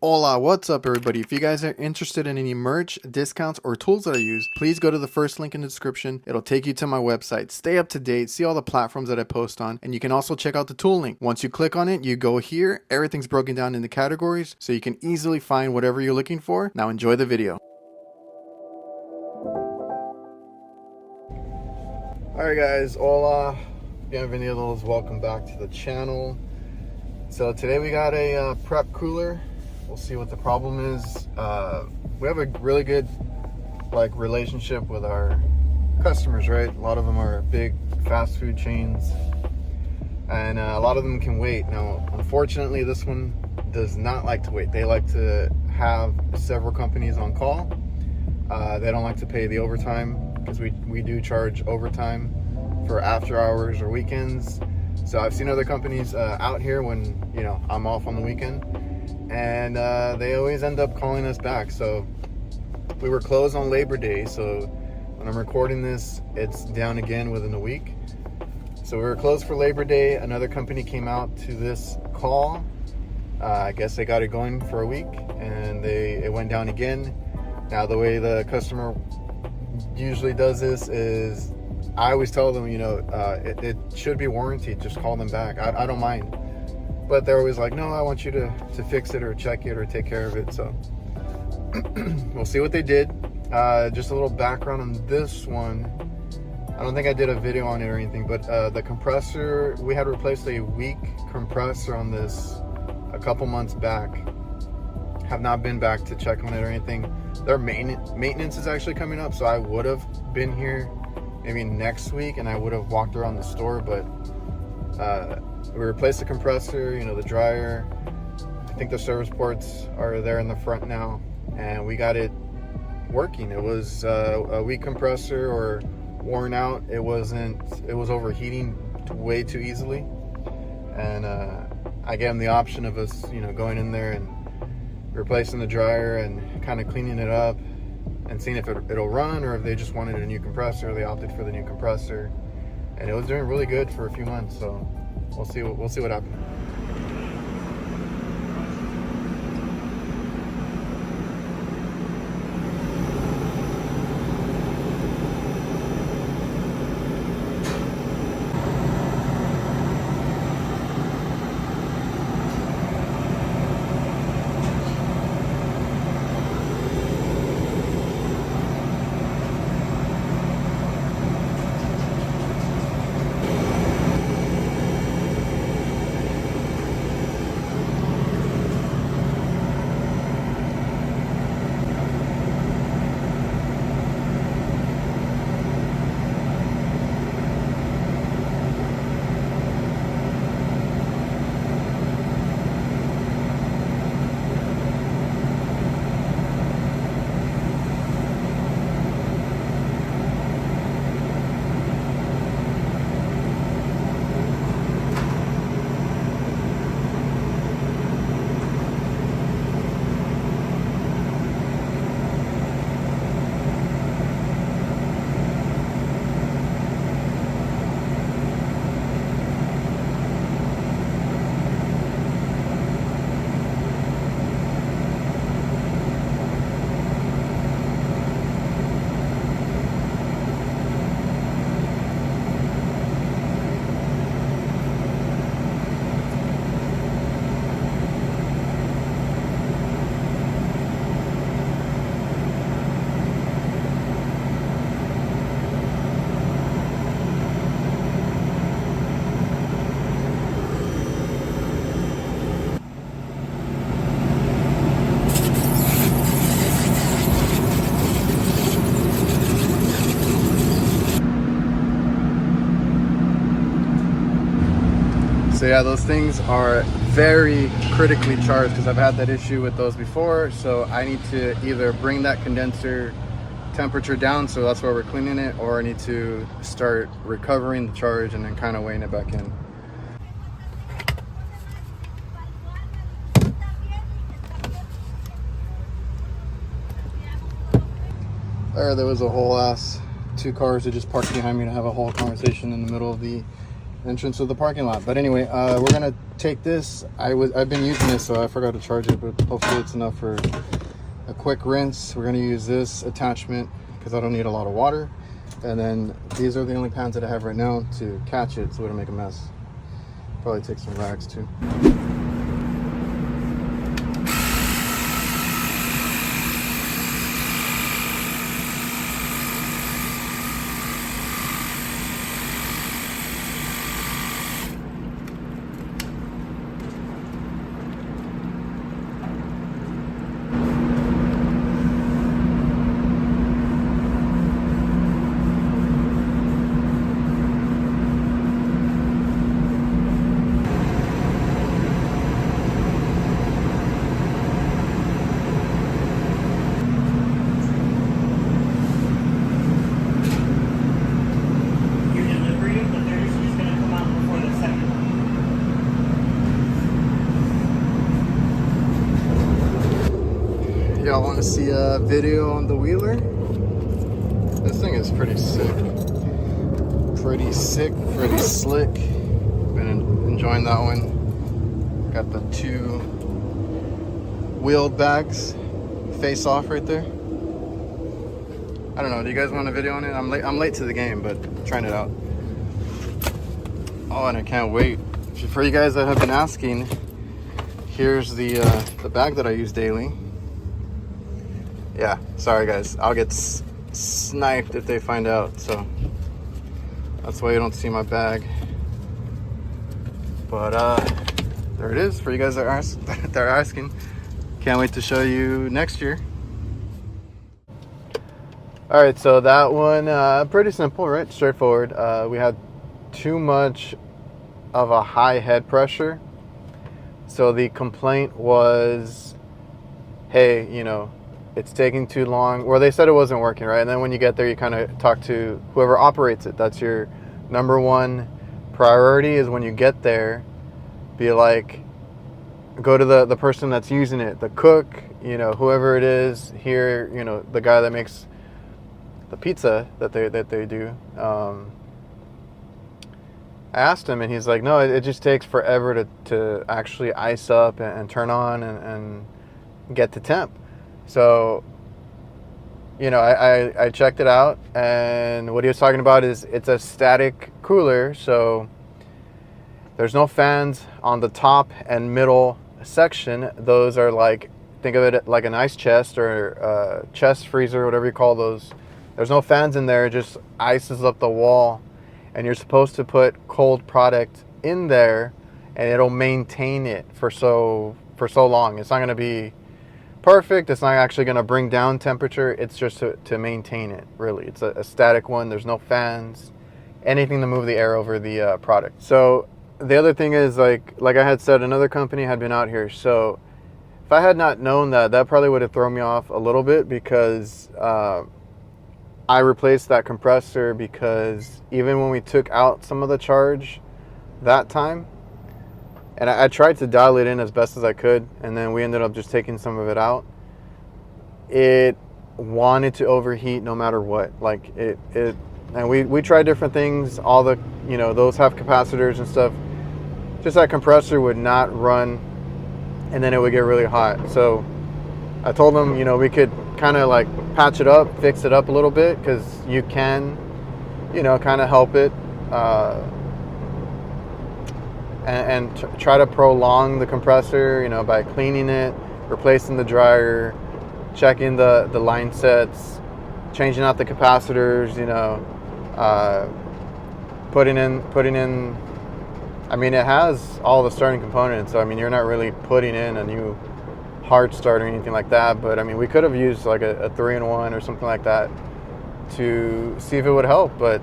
Hola, what's up everybody? If you guys are interested in any merch, discounts, or tools that I use, please go to the first link in the description. It'll take you to my website. Stay up to date, see all the platforms that I post on, and you can also check out the tool link. Once you click on it, you go here. Everything's broken down into categories, so you can easily find whatever you're looking for. Now enjoy the video. Alright guys, hola, bienvenidos, welcome back to the channel. So today we got a prep cooler. We'll see what the problem is. We have a really good relationship with our customers, right? A lot of them are big fast food chains, and a lot of them can wait. Now, unfortunately, this one does not like to wait. They like to have several companies on call. They don't like to pay the overtime because we do charge overtime for after hours or weekends. So I've seen other companies out here when I'm off on the weekend, and they always end up calling us back. So we were closed on Labor Day, so when I'm recording this, it's down again within a week. So we were closed for Labor Day. Another company came out to this call. I guess they got it going for a week, and it went down again. Now, the way the customer usually does this is I always tell them, it should be warranted. Just call them back. I don't mind. But they're always like, no, I want you to fix it or check it or take care of it. So we'll see what they did. Just a little background on this one. I don't think I did a video on it or anything, but the compressor, we had replaced a weak compressor on this a couple months back. Have not been back to check on it or anything. Their maintenance is actually coming up, so I would have been here maybe next week and I would have walked around the store, but we replaced the compressor, the dryer. I think the service ports are there in the front now, and we got it working. It was a weak compressor or worn out. It was overheating way too easily, and I gave them the option of us going in there and replacing the dryer and kind of cleaning it up and seeing if it'll run, or if they just wanted a new compressor. They opted for the new compressor, and it was doing really good for a few months. So we'll see what happens. So yeah, those things are very critically charged because I've had that issue with those before. So I need to either bring that condenser temperature down, so that's why we're cleaning it, or I need to start recovering the charge and then kind of weighing it back in. There was a whole ass 2 cars that just parked behind me to have a whole conversation in the middle of the entrance of the parking lot. But anyway, we're gonna take this. I've been using this, so I forgot to charge it, but hopefully it's enough for a quick rinse. We're gonna use this attachment because I don't need a lot of water. And then these are the only pans that I have right now to catch it, so we don't make a mess. Probably take some rags too. Y'all want to see a video on the Wheeler? This thing is pretty sick. Pretty slick. Been enjoying that one. Got the 2 wheeled bags face off right there. I don't know, do you guys want a video on it? I'm late to the game, but I'm trying it out. Oh, and I can't wait. For you guys that have been asking, here's the bag that I use daily. Yeah, sorry guys, I'll get sniped if they find out, so that's why you don't see my bag. But there it is for you guys that are asking. Can't wait to show you next year. All right, so that one pretty simple, right? Straightforward. We had too much of a high head pressure, so the complaint was, hey, you know, it's taking too long, or they said it wasn't working, right? And then when you get there, you kind of talk to whoever operates it. That's your number one priority, is when you get there, be like, go to the person that's using it, the cook, you know, whoever it is here, you know, the guy that makes the pizza that they do. I asked him, and he's like, no, it just takes forever to actually ice up and turn on and get to temp. So, you know, I checked it out, and what he was talking about is it's a static cooler, so there's no fans on the top and middle section. Those are like, think of it like an ice chest or a chest freezer, whatever you call those. There's no fans in there, it just ices up the wall, and you're supposed to put cold product in there, and it'll maintain it for so long. It's not going to be perfect. It's not actually going to bring down temperature. It's just to maintain it, really. It's a static one. There's no fans, anything to move the air over the product. So the other thing is, like I had said, another company had been out here. So if I had not known that probably would have thrown me off a little bit, because I replaced that compressor, because even when we took out some of the charge that time, and I tried to dial it in as best as I could, and then we ended up just taking some of it out. It wanted to overheat no matter what. Like and we tried different things. All the, you know, those have capacitors and stuff. Just that compressor would not run, and then it would get really hot. So I told them, you know, we could kind of like patch it up, fix it up a little bit, because you can, you know, kind of help it. And try to prolong the compressor, you know, by cleaning it, replacing the dryer, checking the line sets, changing out the capacitors, you know, putting in, I mean, it has all the starting components, so I mean, you're not really putting in a new hard start or anything like that, but I mean, we could have used like a 3-in-1 or something like that to see if it would help, but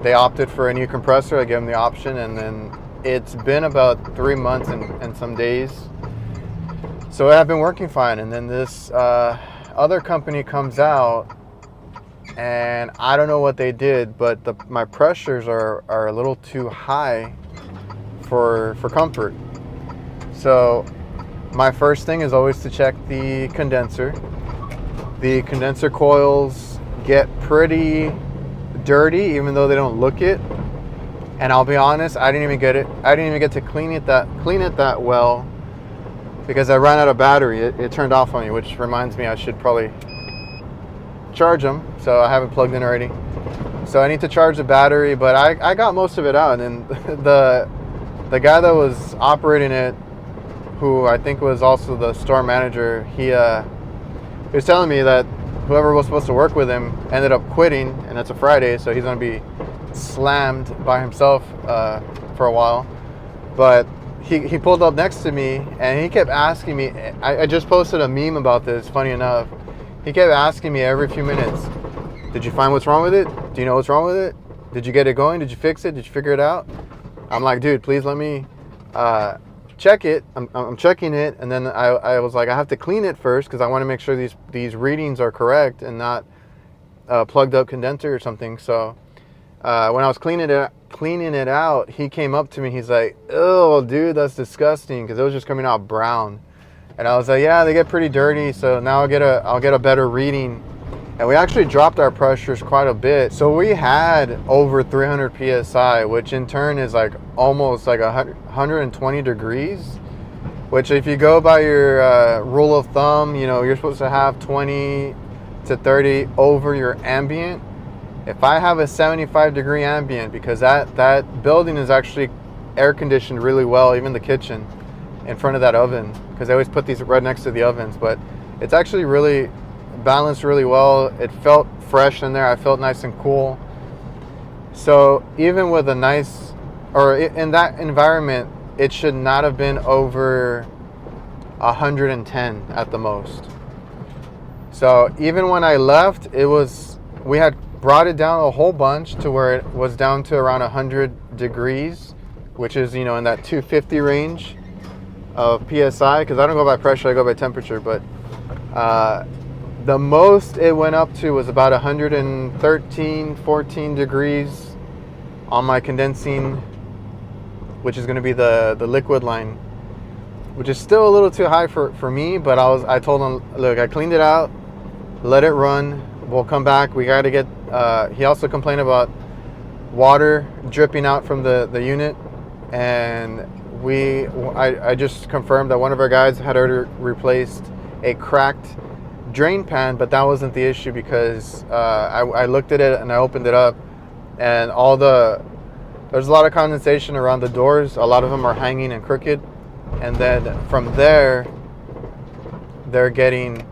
they opted for a new compressor. I gave them the option, and then it's been about 3 months and some days, so I've been working fine. And then this other company comes out, and I don't know what they did, but my pressures are a little too high for comfort. So my first thing is always to check the condenser. The condenser coils get pretty dirty, even though they don't look it. And I'll be honest, I didn't even get to clean it that well because I ran out of battery. It turned off on me, which reminds me I should probably charge them. So I haven't plugged in already. So I need to charge the battery, but I got most of it out. And the guy that was operating it, who I think was also the store manager, he was telling me that whoever was supposed to work with him ended up quitting, and it's a Friday, so he's going to be slammed by himself for a while. But he pulled up next to me, and he kept asking me, I just posted a meme about this, funny enough. He kept asking me every few minutes, did you find what's wrong with it? Do you know what's wrong with it? Did you get it going? Did you fix it? Did you figure it out? I'm like, dude, please let me check it. I'm checking it, and then I was like, I have to clean it first because I want to make sure these readings are correct and not plugged up condenser or something. So when I was cleaning it out, he came up to me. He's like, "Oh, dude, that's disgusting," because it was just coming out brown. And I was like, "Yeah, they get pretty dirty. So now I'll get a better reading." And we actually dropped our pressures quite a bit. So we had over 300 psi, which in turn is like almost like 120 degrees. Which, if you go by your rule of thumb, you know, you're supposed to have 20 to 30 over your ambient. If I have a 75 degree ambient, because that building is actually air conditioned really well, even the kitchen in front of that oven, because they always put these right next to the ovens, but it's actually really balanced really well. It felt fresh in there. I felt nice and cool. So even with a nice, or in that environment, it should not have been over 110 at the most. So even when I left, we had brought it down a whole bunch to where it was down to around 100 degrees, which is, you know, in that 250 range of PSI, because I don't go by pressure, I go by temperature. But the most it went up to was about 113, 14 degrees on my condensing, which is going to be the liquid line, which is still a little too high for me. But I told him, look, I cleaned it out, let it run, we'll come back. We got to get, he also complained about water dripping out from the unit, and I just confirmed that one of our guys had already replaced a cracked drain pan, but that wasn't the issue, because I looked at it and I opened it up, and there's a lot of condensation around the doors. A lot of them are hanging and crooked, and then from there they're getting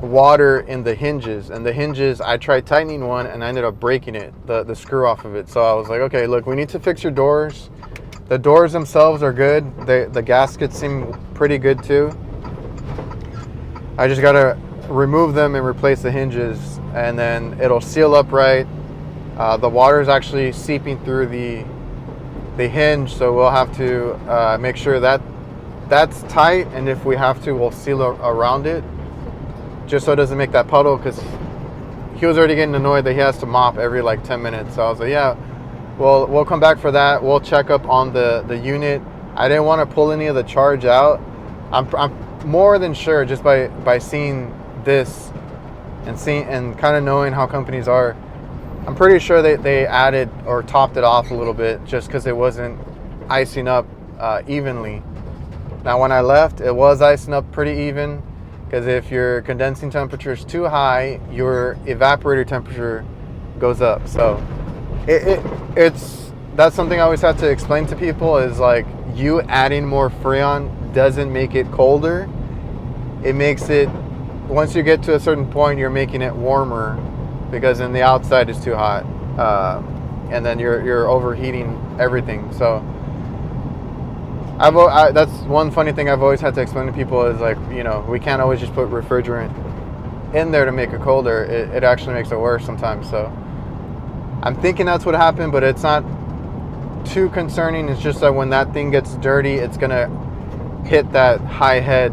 water in the hinges, and the hinges, I tried tightening one and I ended up breaking it, the screw off of it. So I was like, okay, look, we need to fix your doors. The doors themselves are good. The gaskets seem pretty good too. I just gotta remove them and replace the hinges, and then it'll seal up right. The water is actually seeping through the hinge, so we'll have to make sure that that's tight, and if we have to, we'll seal around it, just so it doesn't make that puddle, because he was already getting annoyed that he has to mop every like 10 minutes. So I was like, yeah, well, we'll come back for that. We'll check up on the unit. I didn't want to pull any of the charge out. I'm more than sure, just by seeing this and kind of knowing how companies are, I'm pretty sure they added or topped it off a little bit just because it wasn't icing up evenly. Now when I left, it was icing up pretty even, because if your condensing temperature is too high, your evaporator temperature goes up. So that's something I always have to explain to people, is like, you adding more Freon doesn't make it colder. It makes it, once you get to a certain point, you're making it warmer, because then the outside is too hot, and then you're overheating everything. So that's one funny thing I've always had to explain to people, is like, you know, we can't always just put refrigerant in there to make it colder. It actually makes it worse sometimes. So I'm thinking that's what happened, but it's not too concerning. It's just that when that thing gets dirty, it's gonna hit that high head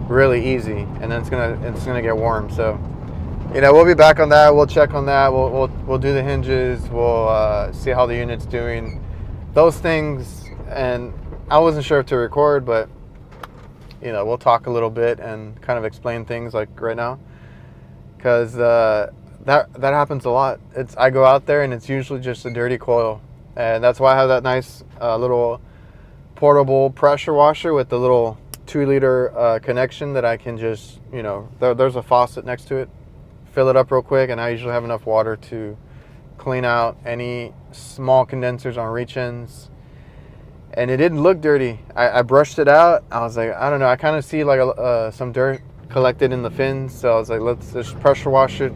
really easy, and then it's gonna get warm. So, you know, we'll be back on that. We'll check on that. We'll do the hinges. We'll see how the unit's doing, those things. And I wasn't sure if to record, but, you know, we'll talk a little bit and kind of explain things like right now, because that happens a lot. I go out there and it's usually just a dirty coil, and that's why I have that nice little portable pressure washer with the little 2-liter connection that I can just, you know, there's a faucet next to it, fill it up real quick, and I usually have enough water to clean out any small condensers on reach ends. And it didn't look dirty. I brushed it out. I was like, I don't know, I kind of see like some dirt collected in the fins, so I was like, let's just pressure wash it,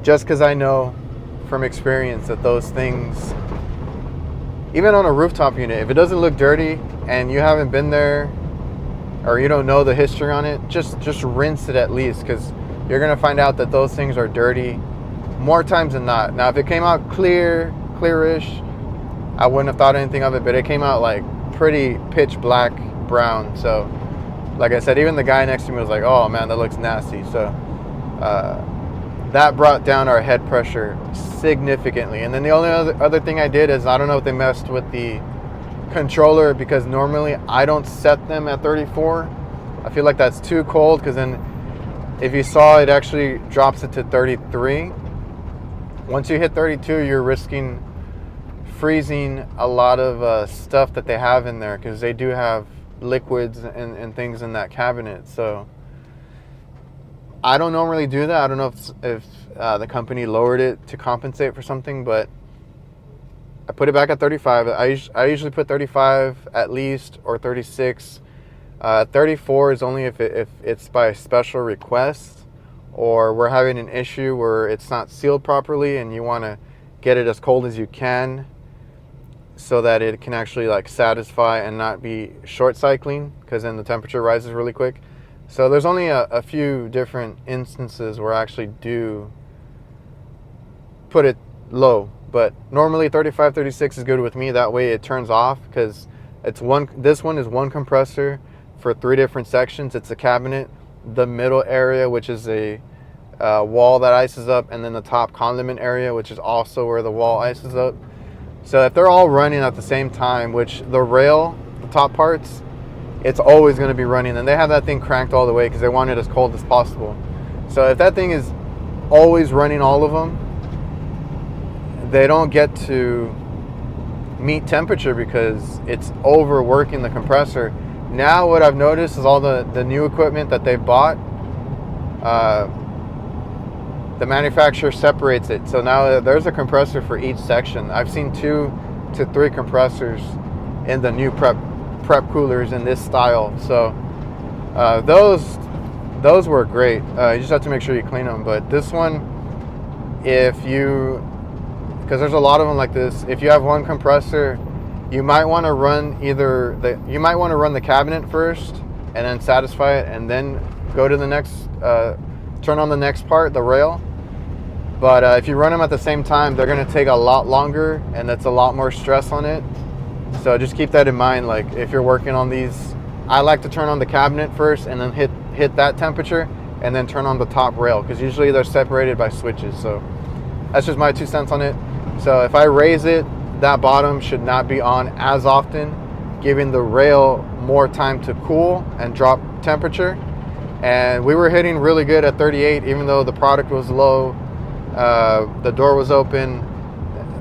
just because I know from experience that those things, even on a rooftop unit, if it doesn't look dirty and you haven't been there or you don't know the history on it, just rinse it at least, because you're gonna find out that those things are dirty more times than not. Now, if it came out clearish, I wouldn't have thought anything of it, but it came out like pretty pitch black brown. So like I said, even the guy next to me was like, oh man, that looks nasty. So that brought down our head pressure significantly. And then the only other thing I did is, I don't know if they messed with the controller, because normally I don't set them at 34. I feel like that's too cold, because then if you saw, it actually drops it to 33. Once you hit 32, you're risking freezing a lot of stuff that they have in there, because they do have liquids and things in that cabinet. So I don't normally do that. I don't know if the company lowered it to compensate for something, but I put it back at 35. I usually put 35 at least, or 36. 34 is only if it's by special request, or we're having an issue where it's not sealed properly and you want to get it as cold as you can so that it can actually like satisfy and not be short cycling, because then the temperature rises really quick. So there's only a few different instances where I actually do put it low, but normally 35, 36 is good with me. That way it turns off, because this one is one compressor for 3 different sections. It's a cabinet, the middle area, which is a wall that ices up, and then the top condiment area, which is also where the wall ices up. So if they're all running at the same time, which the rail, the top parts, it's always going to be running, and they have that thing cranked all the way because they want it as cold as possible. So if that thing is always running, all of them, they don't get to meet temperature because it's overworking the compressor. Now what I've noticed is all the new equipment that they've bought, the manufacturer separates it. So now there's a compressor for each section. I've seen 2 to 3 compressors in the new prep coolers in this style. So those work great. You just have to make sure you clean them. But this one, because there's a lot of them like this, if you have one compressor, you might want to run the cabinet first and then satisfy it, and then go to the next, turn on the next part, the rail. But if you run them at the same time, they're going to take a lot longer, and that's a lot more stress on it. So just keep that in mind. Like if you're working on these, I like to turn on the cabinet first and then hit that temperature, and then turn on the top rail, because usually they're separated by switches. So that's just my 2 cents on it. So if I raise it, that bottom should not be on as often, giving the rail more time to cool and drop temperature. And we were hitting really good at 38, even though the product was low, the door was open.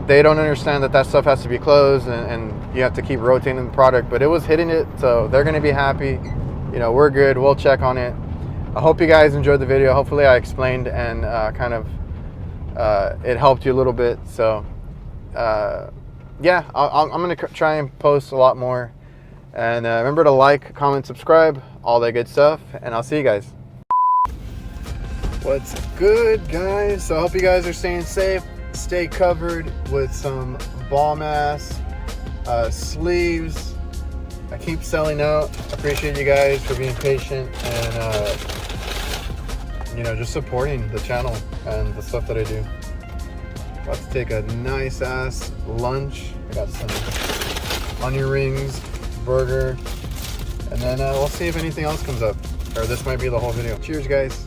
They don't understand that stuff has to be closed, and you have to keep rotating the product, but it was hitting it, so they're going to be happy. You know, we're good. We'll check on it. I hope you guys enjoyed the video. Hopefully I explained and kind of it helped you a little bit. So yeah, I'm going to try and post a lot more. And remember to like, comment, subscribe, all that good stuff. And I'll see you guys. What's good, guys? So I hope you guys are staying safe. Stay covered with some ball mask, sleeves. I keep selling out. Appreciate you guys for being patient and you know, just supporting the channel and the stuff that I do. About to take a nice ass lunch. I got some onion rings, burger, and then we'll see if anything else comes up, or this might be the whole video. Cheers, guys.